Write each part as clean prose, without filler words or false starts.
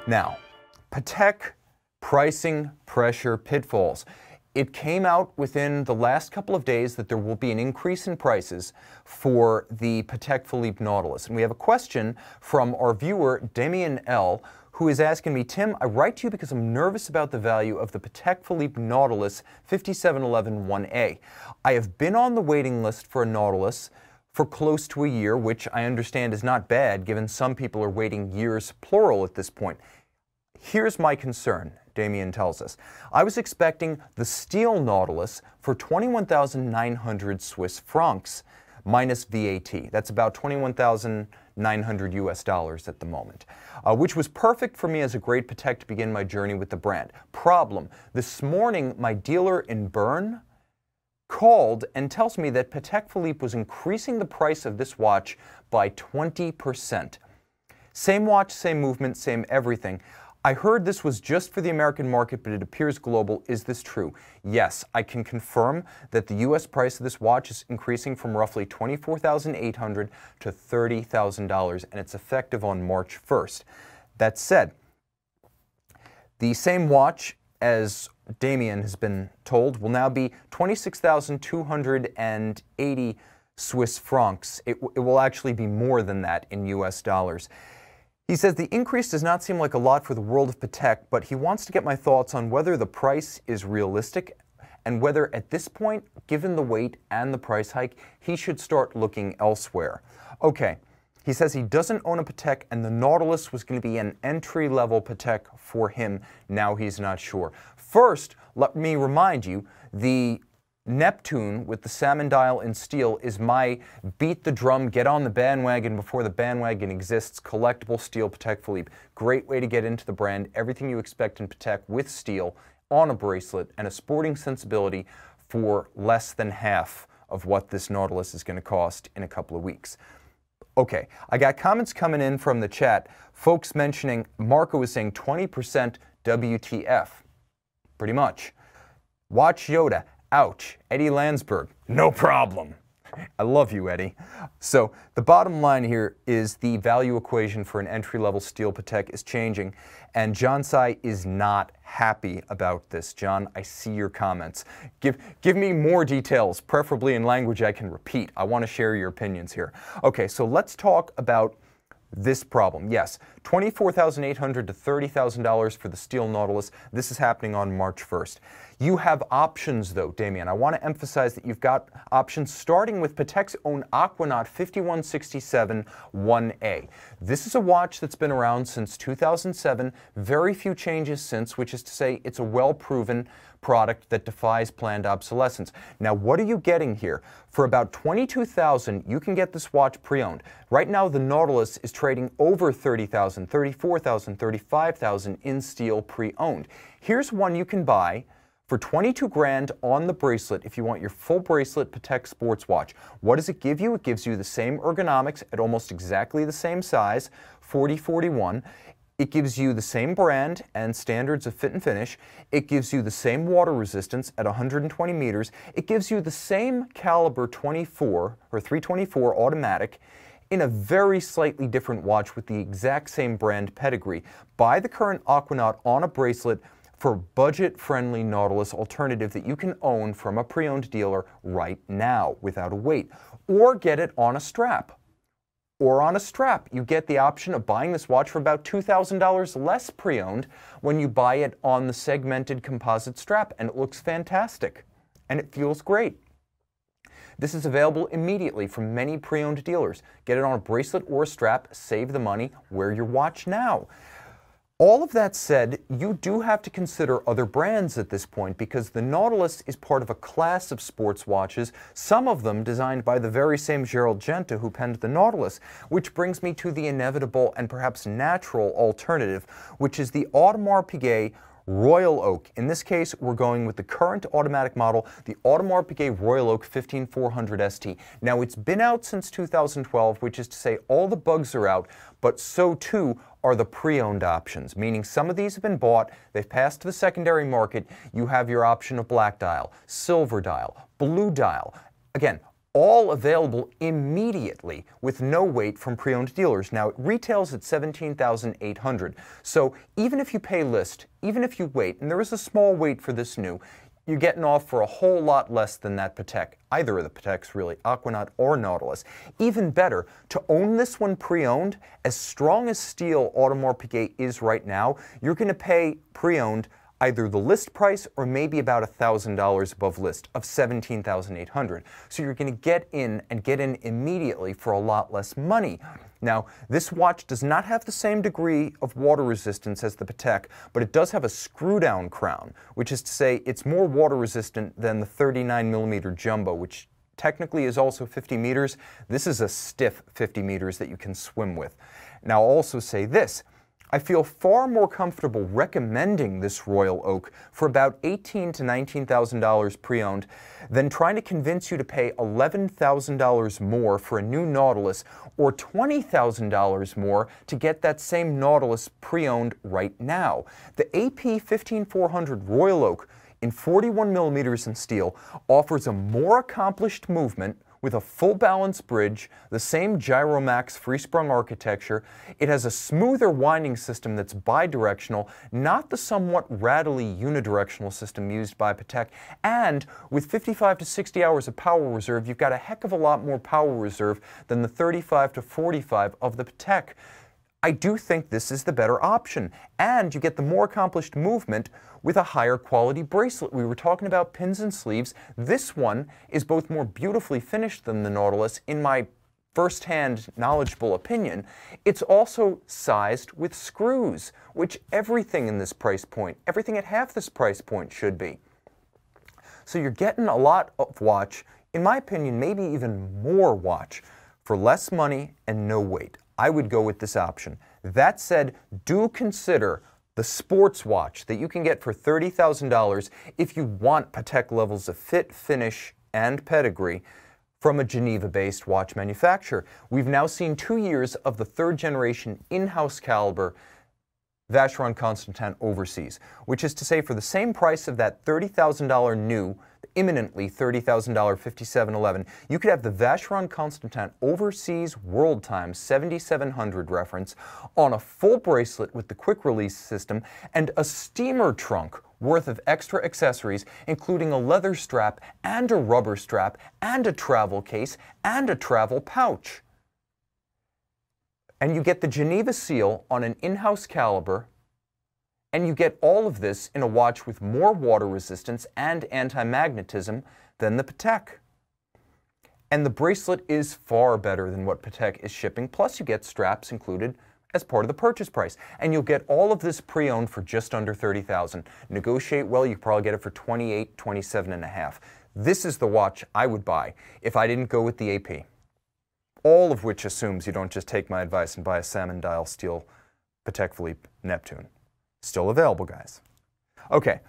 Now, Patek pricing pressure pitfalls. It came out within the last couple of days that there will be an increase in prices for the Patek Philippe Nautilus. And we have a question from our viewer, Damien L., who is asking me, Tim, I write to you because I'm nervous about the value of the Patek Philippe Nautilus 5711 1A. I have been on the waiting list for a Nautilus for close to a year, which I understand is not bad, given some people are waiting years, plural, at this point. Here's my concern, Damien tells us. I was expecting the steel Nautilus for 21,900 Swiss francs minus VAT. That's about 21,900 US dollars at the moment, which was perfect for me as a great Patek to begin my journey with the brand. Problem, this morning my dealer in Bern called and tells me that Patek Philippe was increasing the price of this watch by 20%. Same watch, same movement, same everything. I heard this was just for the American market, but it appears global. Is this true? Yes, I can confirm that the US price of this watch is increasing from roughly $24,800 to $30,000, and it's effective on March 1st. That said, the same watch, as Damien has been told, will now be 26,280 Swiss francs. It will actually be more than that in US dollars. He says the increase does not seem like a lot for the world of Patek, but he wants to get my thoughts on whether the price is realistic and whether at this point, given the weight and the price hike, he should start looking elsewhere. Okay, he says he doesn't own a Patek and the Nautilus was going to be an entry-level Patek for him. Now he's not sure. First, let me remind you, the Neptune with the salmon dial in steel is my beat the drum, get on the bandwagon before the bandwagon exists, collectible steel Patek Philippe. Great way to get into the brand. Everything you expect in Patek with steel on a bracelet and a sporting sensibility for less than half of what this Nautilus is going to cost in a couple of weeks. Okay, I got comments coming in from the chat. Folks mentioning, Marco was saying 20% WTF. Pretty much. Watch Yoda. Ouch. Eddie Landsberg, no problem. I love you, Eddie. So the bottom line here is the value equation for an entry-level steel Patek is changing, and John Sai is not happy about this. John, I see your comments. Give me more details, preferably in language I can repeat. I want to share your opinions here. Okay, so let's talk about this problem. Yes, $24,800 to $30,000 for the steel Nautilus. This is happening on March 1st. You have options though, Damien. I want to emphasize that you've got options starting with Patek's own Aquanaut 5167 1A. This is a watch that's been around since 2007, very few changes since, which is to say it's a well-proven product that defies planned obsolescence. Now, what are you getting here? For about $22,000, you can get this watch pre-owned. Right now, the Nautilus is trading over $30,000, $34,000, $35,000 in steel pre-owned. Here's one you can buy for 22 grand on the bracelet if you want your full bracelet Patek sports watch. What does it give you? It gives you the same ergonomics at almost exactly the same size, 40-41. It gives you the same brand and standards of fit and finish. It gives you the same water resistance at 120 meters. It gives you the same caliber 24 or 324 automatic in a very slightly different watch with the exact same brand pedigree. Buy the current Aquanaut on a bracelet for budget-friendly Nautilus alternative that you can own from a pre-owned dealer right now without a wait. Or get it on a strap. Or on a strap, you get the option of buying this watch for about $2,000 less pre-owned when you buy it on the segmented composite strap, and it looks fantastic. And it feels great. This is available immediately from many pre-owned dealers. Get it on a bracelet or a strap, save the money, wear your watch now. All of that said, you do have to consider other brands at this point because the Nautilus is part of a class of sports watches, some of them designed by the very same Gerald Genta who penned the Nautilus, which brings me to the inevitable and perhaps natural alternative, which is the Audemars Piguet Royal Oak. In this case, we're going with the current automatic model, the Audemars Piguet Royal Oak 15400 ST. Now, it's been out since 2012, which is to say all the bugs are out, but so too are the pre-owned options, meaning some of these have been bought, they've passed to the secondary market, you have your option of black dial, silver dial, blue dial. Again, all available immediately with no wait from pre-owned dealers. Now, it retails at $17,800. So even if you pay list, even if you wait, and there is a small wait for this new, you're getting off for a whole lot less than that Patek, either of the Pateks really, Aquanaut or Nautilus. Even better, to own this one pre-owned, as strong as steel Audemars Piguet is right now, you're going to pay pre-owned either the list price or maybe about $1,000 above list of $17,800. So you're going to get in and get in immediately for a lot less money. Now, this watch does not have the same degree of water resistance as the Patek, but it does have a screw-down crown, which is to say it's more water resistant than the 39mm Jumbo, which technically is also 50 meters. This is a stiff 50 meters that you can swim with. Now, I'll also say this. I feel far more comfortable recommending this Royal Oak for about $18,000 to $19,000 pre-owned than trying to convince you to pay $11,000 more for a new Nautilus or $20,000 more to get that same Nautilus pre-owned right now. The AP 15400 Royal Oak in 41mm in steel offers a more accomplished movement with a full balance bridge, the same Gyromax free-sprung architecture. It has a smoother winding system that's bidirectional, not the somewhat rattly unidirectional system used by Patek, and with 55 to 60 hours of power reserve, you've got a heck of a lot more power reserve than the 35 to 45 of the Patek. I do think this is the better option, and you get the more accomplished movement with a higher quality bracelet. We were talking about pins and sleeves. This one is both more beautifully finished than the Nautilus, in my first-hand knowledgeable opinion. It's also sized with screws, which everything in this price point, everything at half this price point should be. So you're getting a lot of watch, in my opinion, maybe even more watch, for less money and no wait. I would go with this option. That said, do consider the sports watch that you can get for $30,000 if you want Patek levels of fit, finish, and pedigree from a Geneva-based watch manufacturer. We've now seen 2 years of the third generation in-house caliber Vacheron Constantin overseas, which is to say for the same price of that $30,000 new, imminently $30,000 5711, you could have the Vacheron Constantin Overseas World Time 7700 reference on a full bracelet with the quick release system and a steamer trunk worth of extra accessories, including a leather strap and a rubber strap and a travel case and a travel pouch. And you get the Geneva seal on an in-house caliber, and you get all of this in a watch with more water resistance and anti-magnetism than the Patek. And the bracelet is far better than what Patek is shipping, plus you get straps included as part of the purchase price. And you'll get all of this pre-owned for just under $30,000. Negotiate well, you can probably get it for $28,000, $27,500. This is the watch I would buy if I didn't go with the AP. All of which assumes you don't just take my advice and buy a salmon dial steel Patek Philippe Neptune. Still available, guys. Okay,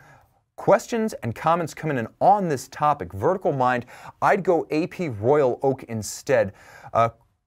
questions and comments coming in on this topic. Vertical Mind, I'd go AP Royal Oak instead.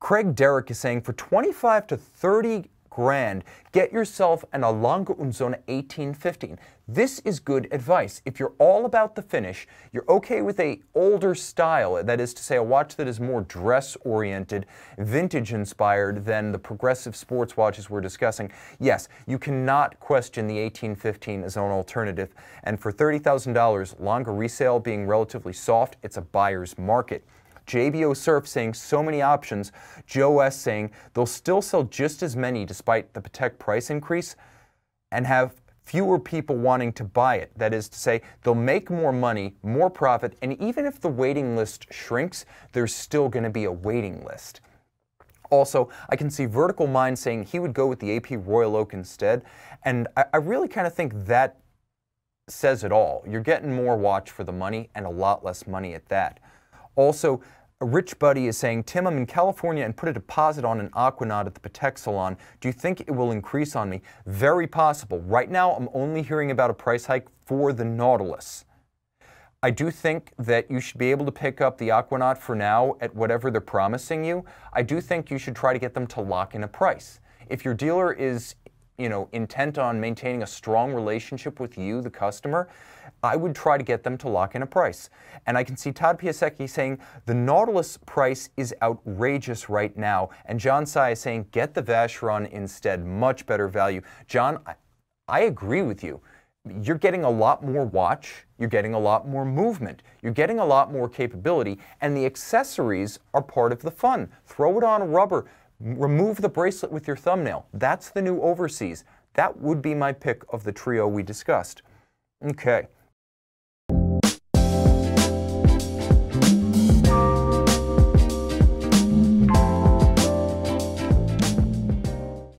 Craig Derrick is saying for 25 to 30 grand, get yourself an A Lange und Söhne 1815. This is good advice. If you're all about the finish, you're okay with a older style, that is to say a watch that is more dress-oriented, vintage-inspired than the progressive sports watches we're discussing, yes, you cannot question the 1815 as an alternative. And for $30,000, Lange resale being relatively soft, it's a buyer's market. JBO Surf saying so many options. Joe S saying they'll still sell just as many despite the Patek price increase and have fewer people wanting to buy it. That is to say, they'll make more money, more profit, and even if the waiting list shrinks, there's still going to be a waiting list. Also, I can see Vertical Mind saying he would go with the AP Royal Oak instead, and I really kind of think that says it all. You're getting more watch for the money and a lot less money at that. Also, a Rich Buddy is saying, Tim, I'm in California and put a deposit on an Aquanaut at the Patek Salon. Do you think it will increase on me? Very possible. Right now, I'm only hearing about a price hike for the Nautilus. I do think that you should be able to pick up the Aquanaut for now at whatever they're promising you. I do think you should try to get them to lock in a price. If your dealer is, intent on maintaining a strong relationship with you, the customer, I would try to get them to lock in a price. And I can see Todd Piasecki saying, the Nautilus price is outrageous right now. And John Sai is saying, get the Vacheron instead, much better value. John, I agree with you. You're getting a lot more watch, you're getting a lot more movement, you're getting a lot more capability, and the accessories are part of the fun. Throw it on rubber, remove the bracelet with your thumbnail. That's the new Overseas. That would be my pick of the trio we discussed. Okay.